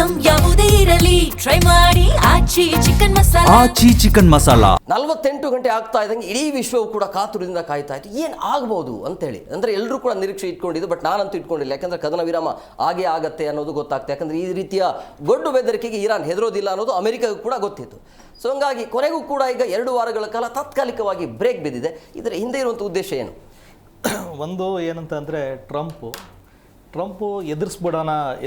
Item ಯಾವುದೇ ಇರಲಿ try ಮಾಡಿ ಆಚಿ ಚಿಕನ್ ಮಸಾಲಾ. 48 ಗಂಟೆ ಆಗ್ತಾ ಇದ್ದಂಗೆ ಇಡೀ ವಿಶ್ವವು ಕೂಡ ಕಾತುರದಿಂದ ಕಾಯ್ತಾ ಇತ್ತು ಏನು ಆಗ್ಬೋದು ಅಂತೇಳಿ. ಅಂದರೆ ಎಲ್ಲರೂ ಕೂಡ ನಿರೀಕ್ಷೆ ಇಟ್ಕೊಂಡಿದ್ದು, ಬಟ್ ನಾನಂತೂ ಇಟ್ಕೊಂಡಿಲ್ಲ. ಯಾಕಂದರೆ ಕದನ ವಿರಾಮ ಆಗೇ ಆಗತ್ತೆ ಅನ್ನೋದು ಗೊತ್ತಾಗ್ತದೆ. ಯಾಕಂದರೆ ಈ ರೀತಿಯ ಗೊಡ್ಡು ಬೆದರಿಕೆಗೆ ಇರಾನ್ ಹೆದರೋದಿಲ್ಲ ಅನ್ನೋದು ಅಮೆರಿಕಗೂ ಕೂಡ ಗೊತ್ತಿತ್ತು. ಸೊ ಹಂಗಾಗಿ ಕೊನೆಗೂ ಕೂಡ ಈಗ 2 ವಾರಗಳ ಕಾಲ ತಾತ್ಕಾಲಿಕವಾಗಿ ಬ್ರೇಕ್ ಬಿದ್ದಿದೆ. ಇದರ ಹಿಂದೆ ಇರುವಂಥ ಉದ್ದೇಶ ಏನು? ಒಂದು ಏನಂತಂದರೆ ಟ್ರಂಪು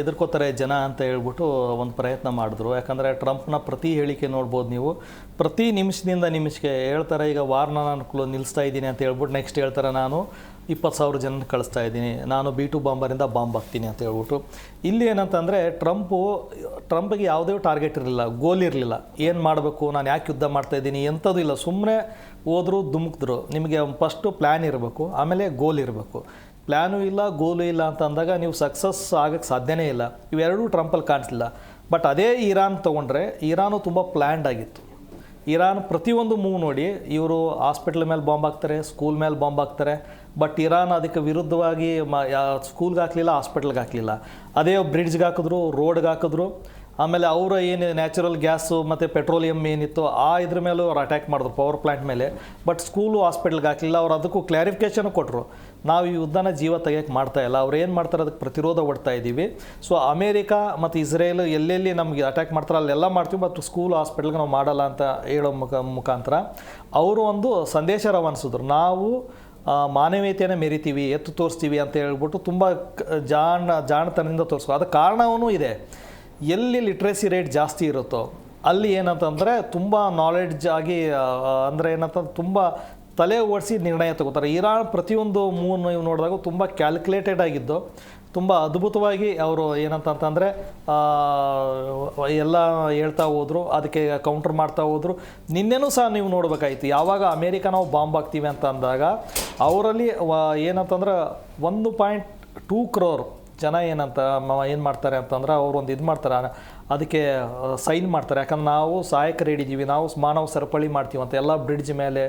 ಎದುರ್ಕೋತಾರೆ ಜನ ಅಂತ ಹೇಳ್ಬಿಟ್ಟು ಒಂದು ಪ್ರಯತ್ನ ಮಾಡಿದ್ರು. ಯಾಕಂದರೆ ಟ್ರಂಪ್ನ ಪ್ರತಿ ಹೇಳಿಕೆ ನೋಡ್ಬೋದು ನೀವು, ಪ್ರತಿ ನಿಮಿಷದಿಂದ ನಿಮಿಷಕ್ಕೆ ಹೇಳ್ತಾರೆ ಈಗ ವಾರ್ನ ನಾನು ನಿಲ್ಲಿಸ್ತಾ ಇದ್ದೀನಿ ಅಂತ ಹೇಳ್ಬಿಟ್ಟು ನೆಕ್ಸ್ಟ್ ಹೇಳ್ತಾರೆ ನಾನು 20,000 ಜನ ಕಳಿಸ್ತಾ ಇದ್ದೀನಿ, ನಾನು B2 ಬಾಂಬರಿಂದ ಬಾಂಬ್ ಹಾಕ್ತೀನಿ ಅಂತ ಹೇಳ್ಬಿಟ್ಟು. ಇಲ್ಲಿ ಏನಂತಂದರೆ ಟ್ರಂಪ್ಗೆ ಯಾವುದೇ ಟಾರ್ಗೆಟ್ ಇರಲಿಲ್ಲ, ಗೋಲ್ ಇರಲಿಲ್ಲ. ಏನು ಮಾಡಬೇಕು, ನಾನು ಯಾಕೆ ಯುದ್ಧ ಮಾಡ್ತಾಯಿದ್ದೀನಿ ಎಂಥದ್ದು ಇಲ್ಲ. ಸುಮ್ಮನೆ ಹೋದ್ರು ಧುಮುಕಿದ್ರು. ನಿಮಗೆ ಫಸ್ಟು ಪ್ಲ್ಯಾನ್ ಇರಬೇಕು, ಆಮೇಲೆ ಗೋಲ್ ಇರಬೇಕು. ಪ್ಲ್ಯಾನು ಇಲ್ಲ, ಗೋಲು ಇಲ್ಲ ಅಂತ ಅಂದಾಗ ನೀವು ಸಕ್ಸಸ್ ಆಗೋಕ್ಕೆ ಸಾಧ್ಯನೇ ಇಲ್ಲ. ಇವೆರಡೂ ಟ್ರಂಪಲ್ಲಿ ಕಾಣಿಸ್ಲಿಲ್ಲ. ಬಟ್ ಅದೇ ಇರಾನ್ ತೊಗೊಂಡ್ರೆ ಇರಾನು ತುಂಬ ಪ್ಲ್ಯಾಂಡ್ ಆಗಿತ್ತು. ಇರಾನ್ ಪ್ರತಿಯೊಂದು ಮೂವ್ ನೋಡಿ, ಇವರು ಹಾಸ್ಪಿಟ್ಲ್ ಮೇಲೆ ಬಾಂಬ್ ಹಾಕ್ತಾರೆ, ಸ್ಕೂಲ್ ಮೇಲೆ ಬಾಂಬ್ ಹಾಕ್ತಾರೆ. ಬಟ್ ಇರಾನ್ ಅದಕ್ಕೆ ವಿರುದ್ಧವಾಗಿ ಸ್ಕೂಲ್ಗೆ ಹಾಕಲಿಲ್ಲ, ಹಾಸ್ಪಿಟ್ಲ್ಗೆ ಹಾಕಲಿಲ್ಲ. ಅದೇ ಬ್ರಿಡ್ಜ್ಗೆ ಹಾಕಿದ್ರು, ರೋಡ್ಗೆ ಹಾಕಿದ್ರು. ಆಮೇಲೆ ಅವರ ಏನು ನ್ಯಾಚುರಲ್ ಗ್ಯಾಸು ಮತ್ತು ಪೆಟ್ರೋಲಿಯಂ ಏನಿತ್ತು ಇದ್ರ ಮೇಲೂ ಅವ್ರು ಅಟ್ಯಾಕ್ ಮಾಡಿದ್ರು, ಪವರ್ ಪ್ಲ್ಯಾಂಟ್ ಮೇಲೆ. ಬಟ್ ಸ್ಕೂಲು ಹಾಸ್ಪಿಟ್ಲ್ಗೆ ಹಾಕಲಿಲ್ಲ. ಅವ್ರು ಅದಕ್ಕೂ ಕ್ಲಾರಿಫಿಕೇಷನ್ ಕೊಟ್ಟರು, ನಾವು ಈ ಯುದ್ಧನ ಜೀವ ತೆಗೆಯೋಕ್ಕೆ ಮಾಡ್ತಾ ಇಲ್ಲ, ಅವ್ರು ಏನು ಮಾಡ್ತಾರೆ ಅದಕ್ಕೆ ಪ್ರತಿರೋಧ ಒಡ್ತಾ ಇದ್ದೀವಿ. ಸೊ ಅಮೇರಿಕಾ ಮತ್ತು ಇಸ್ರೇಲ್ ಎಲ್ಲೆಲ್ಲಿ ನಮಗೆ ಅಟ್ಯಾಕ್ ಮಾಡ್ತಾರೆ ಅಲ್ಲೆಲ್ಲ ಮಾಡ್ತೀವಿ, ಮತ್ತು ಸ್ಕೂಲ್ ಹಾಸ್ಪಿಟ್ಲ್ಗೆ ನಾವು ಮಾಡಲ್ಲ ಅಂತ ಹೇಳೋ ಮುಖಾಂತರ ಅವರು ಒಂದು ಸಂದೇಶ ರವಾನಿಸಿದ್ರು. ನಾವು ಮಾನವೀಯತೆಯನ್ನು ಮೆರಿತೀವಿ, ಎತ್ತು ತೋರಿಸ್ತೀವಿ ಅಂತ ಹೇಳ್ಬಿಟ್ಟು ತುಂಬ ಜಾಣತನದಿಂದ ತೋರಿಸ್ಕೊ. ಅದಕ್ಕೆ ಕಾರಣವೂ ಇದೆ. ಎಲ್ಲಿ ಲಿಟ್ರೇಸಿ ರೇಟ್ ಜಾಸ್ತಿ ಇರುತ್ತೋ ಅಲ್ಲಿ ಏನಂತಂದರೆ ತುಂಬ ನಾಲೆಡ್ಜ್ ಆಗಿ, ಅಂದರೆ ಏನಂತಂದ್ರೆ ತುಂಬ ತಲೆ ಓಡಿಸಿ ನಿರ್ಣಯ ತಗೋತಾರೆ. ಇರಾನ್ ಪ್ರತಿಯೊಂದು ಮೂವ್ ನೀವು ನೋಡಿದಾಗ ತುಂಬ ಕ್ಯಾಲ್ಕುಲೇಟೆಡ್ ಆಗಿದ್ದು, ತುಂಬ ಅದ್ಭುತವಾಗಿ ಅವರು ಏನಂತಂದರೆ ಎಲ್ಲ ಹೇಳ್ತಾ ಹೋದರು, ಅದಕ್ಕೆ ಕೌಂಟರ್ ಮಾಡ್ತಾ ಹೋದರು. ನಿನ್ನೆನೂ ಸಹ ನೀವು ನೋಡಬೇಕಾಯ್ತು, ಯಾವಾಗ ಅಮೇರಿಕ ನಾವು ಬಾಂಬ್ ಹಾಕ್ತೀವಿ ಅಂತ ಅಂದಾಗ ಅವರಲ್ಲಿ ಏನಂತಂದ್ರೆ 1.2 crore ಜನ ಏನು ಮಾಡ್ತಾರೆ ಅಂತಂದ್ರೆ ಅವರು ಒಂದು ಇದು ಮಾಡ್ತಾರೆ, ಅದಕ್ಕೆ ಸೈನ್ ಮಾಡ್ತಾರೆ. ಯಾಕಂದ್ರೆ ನಾವು ಸಹಾಯಕ ರೆಡಿದ್ದೀವಿ, ನಾವು ಮಾನವ ಸರಪಳಿ ಮಾಡ್ತೀವಿ ಅಂತ ಎಲ್ಲ ಬ್ರಿಡ್ಜ್ ಮೇಲೆ,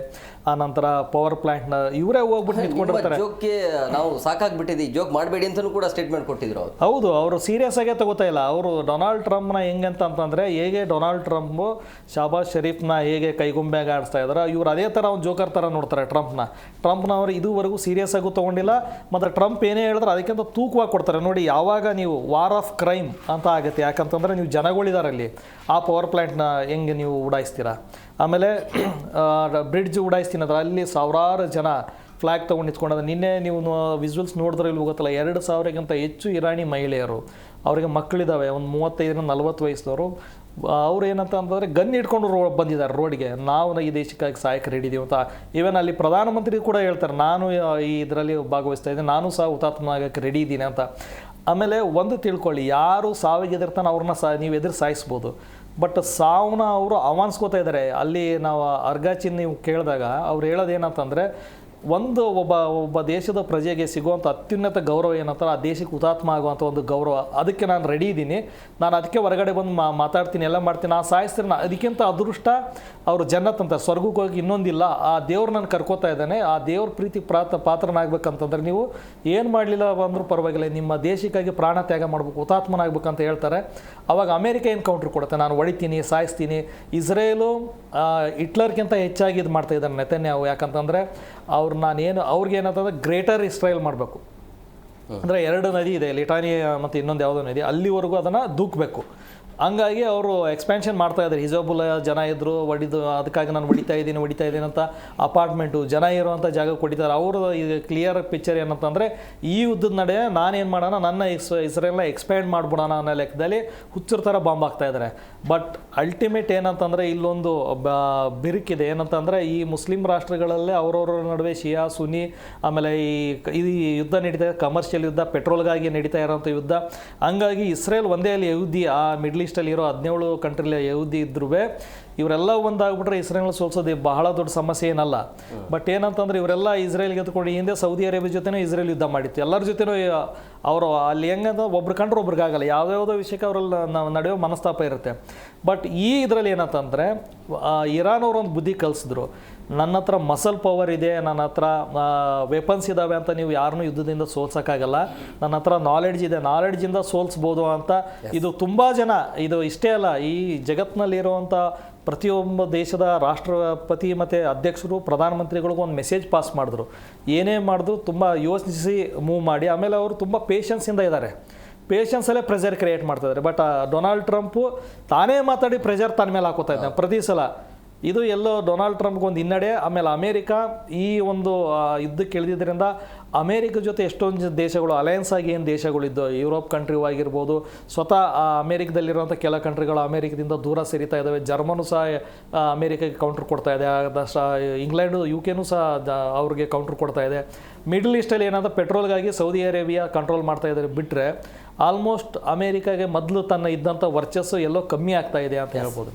ಆ ನಂತರ ಪವರ್ ಪ್ಲಾಂಟ್ನ ಇವರೇ ಹೋಗ್ಬಿಟ್ಟು ನಿಂತ್ಕೊಂಡಿರ್ತಾರೆ. ಜೋಕ್ಗೆ ನಾವು ಸಾಕಾಗ್ಬಿಟ್ಟಿದ್ದೀವಿ, ಜೋಕ್ ಮಾಡಬೇಡಿ ಅಂತಲೂ ಕೂಡ ಸ್ಟೇಟ್ಮೆಂಟ್ ಕೊಟ್ಟಿದ್ರು. ಹೌದು, ಅವರು ಸೀರಿಯಸ್ ಆಗೇ ತಗೋತಾ ಇಲ್ಲ. ಅವರು ಡೊನಾಲ್ಡ್ ಟ್ರಂಪ್ನ ಹೆಂಗಂತಂದರೆ, ಹೇಗೆ ಡೊನಾಲ್ಡ್ ಟ್ರಂಪು ಶಾಬಾಜ್ ಶರೀಫ್ನ ಹೇಗೆ ಕೈಗೊಂಬೆಗೆ ಆಡಿಸ್ತಾ ಇದ್ದಾರೆ, ಇವ್ರು ಅದೇ ಥರ ಒಂದು ಜೋಕರ್ ಥರ ನೋಡ್ತಾರೆ ಟ್ರಂಪ್ನವರು ಇದುವರೆಗೂ ಸೀರಿಯಸ್ ಆಗೂ ತೊಗೊಂಡಿಲ್ಲ. ಮತ್ತು ಟ್ರಂಪ್ ಏನೇ ಹೇಳಿದ್ರೆ ಅದಕ್ಕಿಂತ ತೂಕವಾಗಿ ಕೊಡ್ತಾರೆ. ನೋಡಿ, ಯಾವಾಗ ನೀವು ವಾರ್ ಆಫ್ ಕ್ರೈಮ್ ಅಂತ ಆಗುತ್ತೆ, ಯಾಕಂತಂದರೆ ನೀವು ಜನಗಳಿದಾರಲ್ಲಿ ಆ ಪವರ್ ಪ್ಲ್ಯಾಂಟ್ನ ಹೆಂಗೆ ನೀವು ಉಡಾಯಿಸ್ತೀರಾ, ಆಮೇಲೆ ಬ್ರಿಡ್ಜ್ ಉಡಾಯಿಸ್ತೀನಿ ಅಂದ್ರೆ ಅಲ್ಲಿ ಸಾವಿರಾರು ಜನ ಫ್ಲ್ಯಾಗ್ ತೊಗೊಂಡು ನಿಂತ್ಕೊಂಡಾಗ ನಿನ್ನೆ ನೀವು ವಿಜುವಲ್ಸ್ ನೋಡಿದ್ರೆ ಇಲ್ಲಿ ಗೊತ್ತಲ್ಲ, 2,000ಕ್ಕಿಂತ ಹೆಚ್ಚು ಇರಾನಿ ಮಹಿಳೆಯರು, ಅವರಿಗೆ ಮಕ್ಕಳಿದ್ದಾವೆ, ಒಂದು 35-40 ವಯಸ್ಸದವರು. ಅವ್ರು ಏನಂತ ಅಂತಂದರೆ ಗನ್ ಇಟ್ಕೊಂಡು ಬಂದಿದ್ದಾರೆ ರೋಡ್ಗೆ, ನಾವು ಈ ದೇಶಕ್ಕಾಗಿ ಸಹಾಯಕ ರೆಡಿದ್ದೀವಿ ಅಂತ. ಈವನ್ ಅಲ್ಲಿ ಪ್ರಧಾನಮಂತ್ರಿ ಕೂಡ ಹೇಳ್ತಾರೆ, ನಾನು ಈ ಇದರಲ್ಲಿ ಭಾಗವಹಿಸ್ತಾ ಇದ್ದೀನಿ, ನಾನು ಸಹ ಹುತಾತ್ಮ ಆಗಕ್ಕೆ ರೆಡಿ ಇದ್ದೀನಿ ಅಂತ. ಆಮೇಲೆ ಒಂದು ತಿಳ್ಕೊಳ್ಳಿ, ಯಾರು ಸಾವಿಗೆ ಎದುರ್ತಾನೆ ಅವ್ರನ್ನ ನೀವು ಎದುರು ಸಾಯಿಸ್ಬೋದು, ಬಟ್ ಸಾವನ್ನ ಅವರು ಅವಾನ್ಸ್ಕೋತಾ ಇದ್ದಾರೆ. ಅಲ್ಲಿ ನಾವು ಅರ್ಗಾಚಿನ್ ನೀವು ಕೇಳಿದಾಗ ಅವ್ರು ಹೇಳೋದೇನಂತಂದರೆ, ಒಬ್ಬ ದೇಶದ ಪ್ರಜೆಗೆ ಸಿಗುವಂಥ ಅತ್ಯುನ್ನತ ಗೌರವ ಏನಂತಾರೆ, ಆ ದೇಶಕ್ಕೆ ಹುತಾತ್ಮ ಆಗುವಂಥ ಒಂದು ಗೌರವ. ಅದಕ್ಕೆ ನಾನು ರೆಡಿ ಇದ್ದೀನಿ, ನಾನು ಅದಕ್ಕೆ ಹೊರಗಡೆ ಬಂದು ಮಾತಾಡ್ತೀನಿ, ಎಲ್ಲ ಮಾಡ್ತೀನಿ. ನಾನು ಸಾಯಿಸ್ತೀನಿ, ಅದಕ್ಕಿಂತ ಅದೃಷ್ಟ ಅವರು ಜನ್ನತ್ ಅಂತ ಸ್ವರ್ಗಕ್ಕೆ ಹೋಗಿ ಇನ್ನೊಂದಿಲ್ಲ. ಆ ದೇವ್ರು ನಾನು ಕರ್ಕೋತಾ ಇದ್ದಾನೆ, ಆ ದೇವ್ರ ಪ್ರೀತಿ ಪಾತ್ರನಾಗಬೇಕಂತಂದ್ರೆ ನೀವು ಏನು ಮಾಡಲಿಲ್ಲ ಅಂದರೂ ಪರವಾಗಿಲ್ಲ, ನಿಮ್ಮ ದೇಶಕ್ಕಾಗಿ ಪ್ರಾಣ ತ್ಯಾಗ ಮಾಡಬೇಕು, ಹುತಾತ್ಮನಾಗಬೇಕಂತ ಹೇಳ್ತಾರೆ. ಅವಾಗ ಅಮೇರಿಕ ಏನು ಕೌಂಟ್ರ್ ಕೊಡುತ್ತೆ, ನಾನು ಹೊಡಿತೀನಿ, ಸಾಯಿಸ್ತೀನಿ. ಇಸ್ರೇಲು ಹಿಟ್ಲರ್ಗಿಂತ ಹೆಚ್ಚಾಗಿ ಇದು ಮಾಡ್ತಾ ಇದ್ದಾರೆ ನೆತನ್ಯಾಹು. ಯಾಕಂತಂದರೆ ಅವ್ರಿಗೆ ಏನಂತಂದ್ರೆ ಗ್ರೇಟರ್ ಇಸ್ರೇಲ್ ಮಾಡಬೇಕು. ಅಂದರೆ 2 ನದಿ ಇದೆ, ಲಿಟಾನಿ ಮತ್ತು ಇನ್ನೊಂದು ಯಾವುದೋ ನದಿ, ಅಲ್ಲಿವರೆಗೂ ಅದನ್ನು ದೂಕಬೇಕು. ಹಂಗಾಗಿ ಅವರು ಎಕ್ಸ್ಪ್ಯಾನ್ಷನ್ ಮಾಡ್ತಾ ಇದ್ದಾರೆ. ಹಿಜಾಬುಲ್ಲ ಜನ ಇದ್ದರು, ಅದಕ್ಕಾಗಿ ನಾನು ಹೊಡಿತಾ ಇದ್ದೀನಿ ಅಂತ ಅಪಾರ್ಟ್ಮೆಂಟು ಜನ ಇರುವಂಥ ಜಾಗ ಕೊಟ್ಟಿದ್ದಾರೆ. ಅವರು ಇದು ಕ್ಲಿಯರ್ ಪಿಕ್ಚರ್ ಏನಂತಂದರೆ, ಈ ಯುದ್ಧದ ನಡೆ ನಾನೇನು ಮಾಡೋಣ, ನನ್ನ ಇಸ್ರೇಲ್ನ ಎಕ್ಸ್ಪ್ಯಾಂಡ್ ಮಾಡ್ಬಿಡೋಣ ಅನ್ನೋ ಲೆಕ್ಕದಲ್ಲಿ ಹುಚ್ಚರ ಥರ ಬಾಂಬ್ ಆಗ್ತಾ ಇದ್ದಾರೆ. ಬಟ್ ಅಲ್ಟಿಮೇಟ್ ಏನಂತಂದರೆ ಇಲ್ಲೊಂದು ಬಿರುಕಿದೆ. ಏನಂತಂದರೆ, ಈ ಮುಸ್ಲಿಂ ರಾಷ್ಟ್ರಗಳಲ್ಲೇ ಅವರವ್ರ ನಡುವೆ ಶಿಯಾ ಸುನ್ನಿ, ಆಮೇಲೆ ಈ ಯುದ್ಧ ನಡೀತಾ ಇದೆ, ಕಮರ್ಷಿಯಲ್ ಯುದ್ಧ, ಪೆಟ್ರೋಲ್ಗಾಗಿ ನಡೀತಾ ಇರೋಂಥ ಯುದ್ಧ. ಹಂಗಾಗಿ ಇಸ್ರೇಲ್ ಒಂದೇ ಅಲ್ಲಿ ಯಹೂದಿ, ಆ ಮಿಡ್ಲ್ ಈಸ್ಟಲ್ಲಿ ಇರೋ 17 ಕಂಟ್ರಿಲಿ ಯಹೂದಿ ಇದ್ರೂ ಇವರೆಲ್ಲ ಒಂದಾಗ್ಬಿಟ್ರೆ ಇಸ್ರೇಲ್ನ ಸೋಲ್ಸೋದು ಬಹಳ ದೊಡ್ಡ ಸಮಸ್ಯೆ ಏನಲ್ಲ. ಬಟ್ ಏನಂತಂದ್ರೆ ಇವರೆಲ್ಲ ಇಸ್ರೇಲ್ಗೆ ಎತ್ಕೊಂಡು ಹಿಂದೆ ಸೌದಿ ಅರೇಬಿಯಾ ಜೊತೆನೂ ಇಸ್ರೇಲ್ ಯುದ್ಧ ಮಾಡಿತ್ತು, ಎಲ್ಲರ ಜೊತೆನೂ ಅವರು ಅಲ್ಲಿ ಹೆಂಗಂತ ಒಬ್ರು ಕಂಡ್ರೆ ಒಬ್ರಿಗಾಗಲ್ಲ, ಯಾವುದ್ಯಾವುದೋ ವಿಷಯಕ್ಕೆ ಅವರಲ್ಲಿ ನಡೆಯೋ ಮನಸ್ತಾಪ ಇರುತ್ತೆ. ಬಟ್ ಈ ಇದರಲ್ಲಿ ಏನಂತಂದರೆ ಇರಾನ್ ಅವರೊಂದು ಬುದ್ಧಿ ಕಲಿಸಿದ್ರು, ನನ್ನ ಹತ್ರ ಮಸಲ್ ಪವರ್ ಇದೆ, ನನ್ನ ಹತ್ರ ವೆಪನ್ಸ್ ಇದ್ದಾವೆ ಅಂತ ನೀವು ಯಾರನ್ನೂ ಯುದ್ಧದಿಂದ ಸೋಲ್ಸೋಕ್ಕಾಗಲ್ಲ, ನನ್ನ ಹತ್ರ ನಾಲೆಡ್ಜ್ ಇದೆ, ನಾಲೆಡ್ಜಿಂದ ಸೋಲ್ಸ್ಬೋದು ಅಂತ ಇದು ತುಂಬ ಜನ, ಇದು ಇಷ್ಟೇ ಅಲ್ಲ, ಈ ಜಗತ್ತಿನಲ್ಲಿರುವಂಥ ಪ್ರತಿಯೊಬ್ಬ ದೇಶದ ರಾಷ್ಟ್ರಪತಿ ಮತ್ತು ಅಧ್ಯಕ್ಷರು ಪ್ರಧಾನಮಂತ್ರಿಗಳಿಗೂ ಒಂದು ಮೆಸೇಜ್ ಪಾಸ್ ಮಾಡಿದ್ರು. ಏನೇ ಮಾಡಿದ್ರು ತುಂಬ ಯೋಚಿಸಿ ಮೂವ್ ಮಾಡಿ. ಆಮೇಲೆ ಅವರು ತುಂಬ ಪೇಷನ್ಸಿಂದ ಇದ್ದಾರೆ, ಪೇಷನ್ಸಲ್ಲೇ ಪ್ರೆಷರ್ ಕ್ರಿಯೇಟ್ ಮಾಡ್ತಾಯಿದ್ದಾರೆ. ಬಟ್ ಡೊನಾಲ್ಡ್ ಟ್ರಂಪು ತಾನೇ ಮಾತಾಡಿ ಪ್ರೆಷರ್ ತನ್ನ ಮೇಲೆ ಹಾಕೋತಾ ಇದ್ದಾನೆ ಪ್ರತಿ ಸಲ. ಇದು ಎಲ್ಲೋ ಡೊನಾಲ್ಡ್ ಟ್ರಂಪ್ಗೆ ಒಂದು ಹಿನ್ನಡೆ. ಆಮೇಲೆ ಅಮೇರಿಕಾ ಈ ಒಂದು ಯುದ್ಧಕ್ಕೆ ಇಳಿದಿದ್ದರಿಂದ ಅಮೇರಿಕ ಜೊತೆ ಎಷ್ಟೊಂದು ದೇಶಗಳು ಅಲಯನ್ಸ್ ಆಗಿ ಏನು ದೇಶಗಳಿದ್ದು, ಯುರೋಪ್ ಕಂಟ್ರಿ ಆಗಿರ್ಬೋದು, ಸ್ವತಃ ಅಮೇರಿಕದಲ್ಲಿರುವಂಥ ಕೆಲ ಕಂಟ್ರಿಗಳು ಅಮೇರಿಕದಿಂದ ದೂರ ಸರಿತಾ ಇದ್ದಾವೆ. ಜರ್ಮನು ಸಹ ಅಮೇರಿಕಾಗೆ ಕೌಂಟ್ರ್ ಕೊಡ್ತಾ ಇದೆ, ಇಂಗ್ಲೆಂಡು UK ಸಹ ಅವ್ರಿಗೆ ಕೌಂಟ್ರ್ ಕೊಡ್ತಾ ಇದೆ. ಮಿಡಲ್ ಈಸ್ಟಲ್ಲಿ ಏನಾದರೂ ಪೆಟ್ರೋಲ್ಗಾಗಿ ಸೌದಿ ಅರೇಬಿಯಾ ಕಂಟ್ರೋಲ್ ಮಾಡ್ತಾ ಇದ್ದಾರೆ ಬಿಟ್ಟರೆ ಆಲ್ಮೋಸ್ಟ್ ಅಮೇರಿಕಾಗೆ ಮೊದಲು ತನ್ನ ಇದ್ದಂಥ ವರ್ಚಸ್ಸು ಎಲ್ಲೋ ಕಮ್ಮಿ ಆಗ್ತಾ ಇದೆ ಅಂತ ಹೇಳ್ಬೋದು.